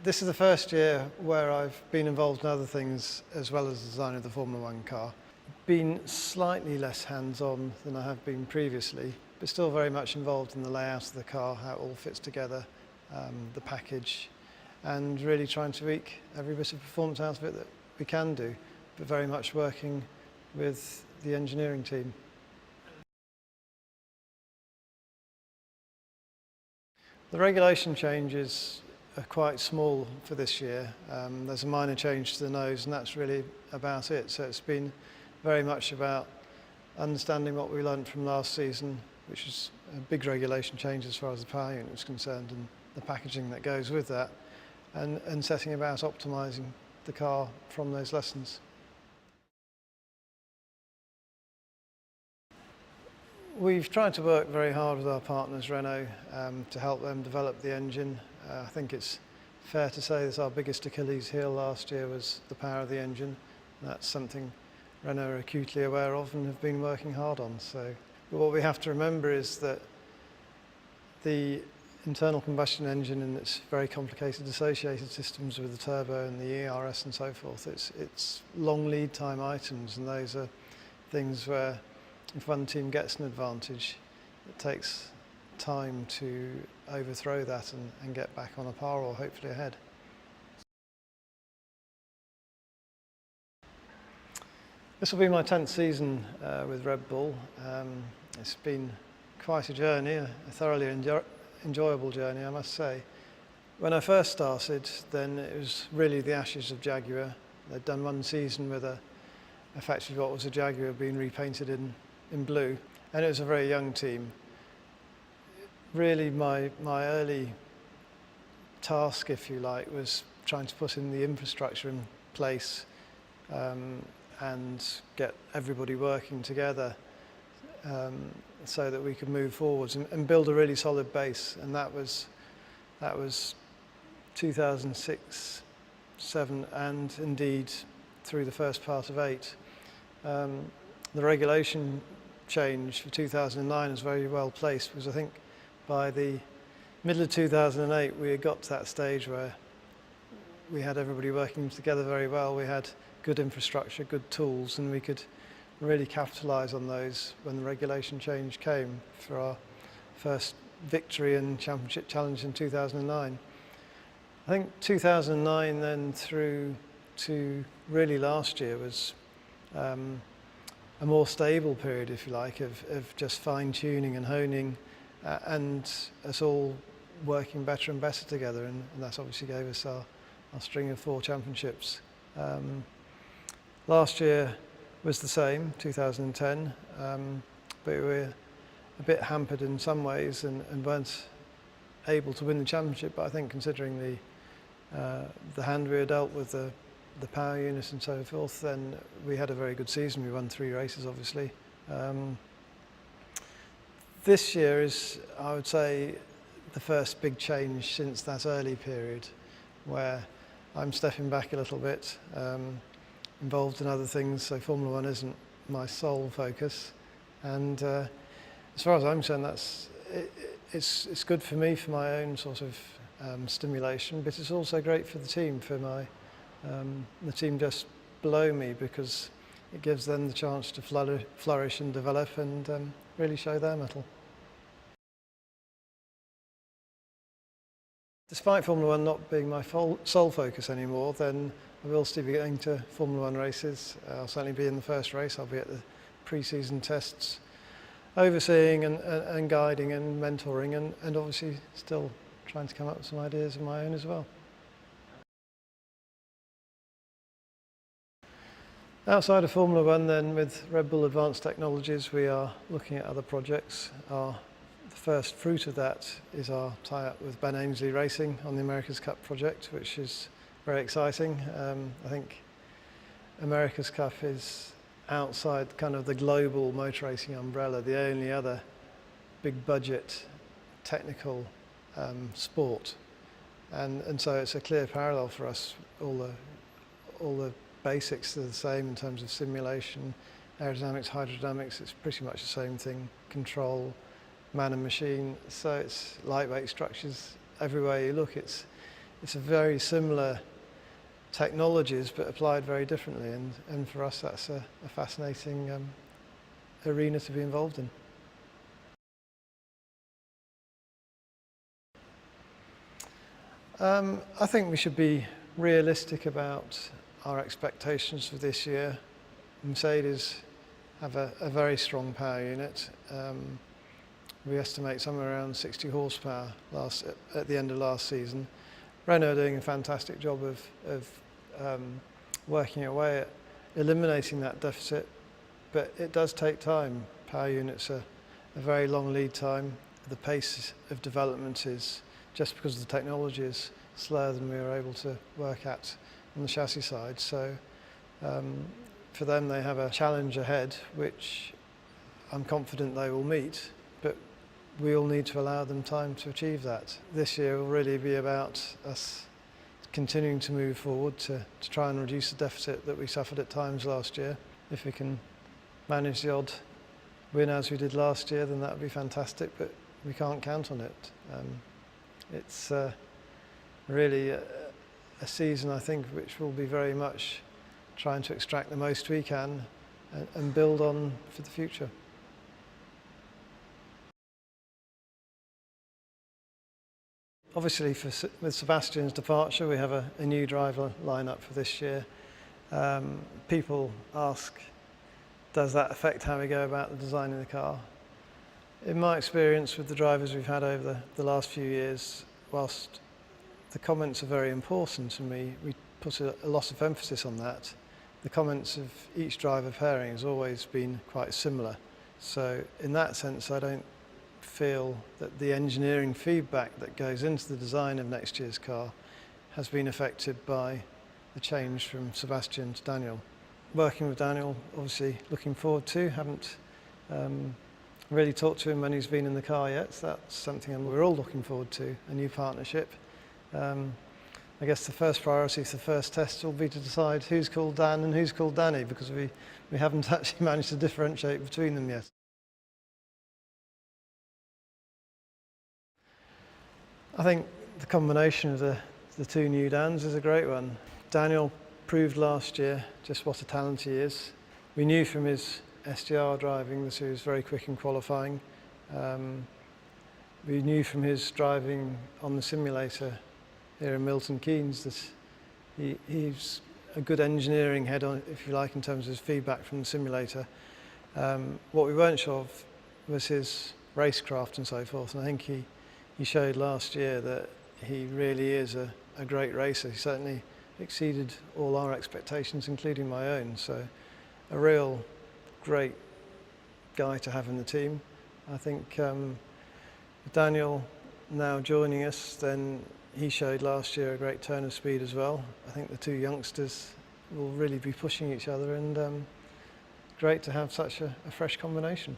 This is the first year where I've been involved in other things as well as the design of the Formula One car. Been slightly less hands-on than I have been previously, but still very much involved in the layout of the car, how it all fits together, the package, and really trying to eke every bit of performance out of it that we can do, but very much working with the engineering team. The regulation changes are quite small for this year. There's a minor change to the nose, and that's really about it. So it's been very much about understanding what we learned from last season, which is a big regulation change as far as the power unit is concerned and the packaging that goes with that, and setting about optimising the car from those lessons. We've tried to work very hard with our partners, Renault, to help them develop the engine. I think it's fair to say that our biggest Achilles heel last year was the power of the engine. That's something Renault are acutely aware of and have been working hard on. But what we have to remember is that the internal combustion engine and its very complicated associated systems with the turbo and the ERS and so forth, it's long lead time items, and those are things where if one team gets an advantage, it takes time to overthrow that and get back on a par or hopefully ahead. This will be my 10th season with Red Bull. It's been quite a journey, a thoroughly enjoyable journey, I must say. When I first started, then it was really the ashes of Jaguar. They'd done one season with effectively what was a Jaguar being repainted in blue, and it was a very young team. Really my early task, if you like, was trying to put in the infrastructure in place and get everybody working together so that we could move forwards and build a really solid base. And that was 2006, 2007, and indeed through the first part of 2008. The regulation change for 2009 is very well placed, because I think by the middle of 2008 we had got to that stage where we had everybody working together very well. We had good infrastructure, good tools, and we could really capitalise on those when the regulation change came for our first victory and championship challenge in 2009. I think 2009 then through to really last year was a more stable period, if you like, of just fine-tuning and honing and us all working better and better together, and that obviously gave us our string of 4 championships. Last year was the same, 2010, but we were a bit hampered in some ways and weren't able to win the championship, but I think considering the hand we were dealt with, the power unit and so forth, then we had a very good season. We won 3 races, obviously. This year is, I would say, the first big change since that early period, where I'm stepping back a little bit, involved in other things, so Formula One isn't my sole focus. And as far as I'm concerned, it's good for me, for my own sort of stimulation, but it's also great for the team, the team just below me, because it gives them the chance to flourish and develop and really show their mettle. Despite Formula One not being my sole focus anymore, then I will still be going to Formula One races. I'll certainly be in the first race. I'll be at the pre-season tests, overseeing and guiding and mentoring, and obviously still trying to come up with some ideas of my own as well. Outside of Formula One then, with Red Bull Advanced Technologies, we are looking at other projects. The first fruit of that is our tie-up with Ben Ainslie Racing on the America's Cup project, which is very exciting. I think America's Cup is, outside kind of the global motor racing umbrella, the only other big budget technical sport. And so it's a clear parallel for us. All the basics are the same in terms of simulation, aerodynamics, hydrodynamics. It's pretty much the same thing. Control, man and machine. So it's lightweight structures everywhere you look. It's it's a very similar technologies but applied very differently, and for us that's a fascinating arena to be involved in. I think we should be realistic about our expectations for this year. Mercedes have a very strong power unit. We estimate somewhere around 60 horsepower at the end of last season. Renault are doing a fantastic job of working away at eliminating that deficit, but it does take time. Power units are a very long lead time. The pace of development is, just because the technology is slower than we were able to work at on the chassis side. So for them, they have a challenge ahead, which I'm confident they will meet, but we all need to allow them time to achieve that. This year will really be about us continuing to move forward to try and reduce the deficit that we suffered at times last year. If we can manage the odd win as we did last year, then that would be fantastic, but we can't count on it. It's really a season, I think, which will be very much trying to extract the most we can and build on for the future. Obviously, with Sebastian's departure, we have a new driver lineup for this year. People ask, does that affect how we go about the design of the car? In my experience with the drivers we've had over the last few years, whilst the comments are very important and we put a lot of emphasis on that, the comments of each driver pairing has always been quite similar. So in that sense, I don't feel that the engineering feedback that goes into the design of next year's car has been affected by the change from Sebastian to Daniel. Working with Daniel, obviously looking forward to. Haven't really talked to him when he's been in the car yet, so that's something we're all looking forward to, a new partnership. I guess the first priority for the first test will be to decide who's called Dan and who's called Danny, because we haven't actually managed to differentiate between them yet. I think the combination of the two new Dans is a great one. Daniel proved last year just what a talent he is. We knew from his SDR driving that he was very quick in qualifying. We knew from his driving on the simulator here in Milton Keynes that he's a good engineering head on, if you like, in terms of his feedback from the simulator. What we weren't sure of was his racecraft and so forth, and I think he showed last year that he really is a great racer. He certainly exceeded all our expectations, including my own. So a real great guy to have in the team. I think with Daniel now joining us, then he showed last year a great turn of speed as well. I think the two youngsters will really be pushing each other, and great to have such a fresh combination.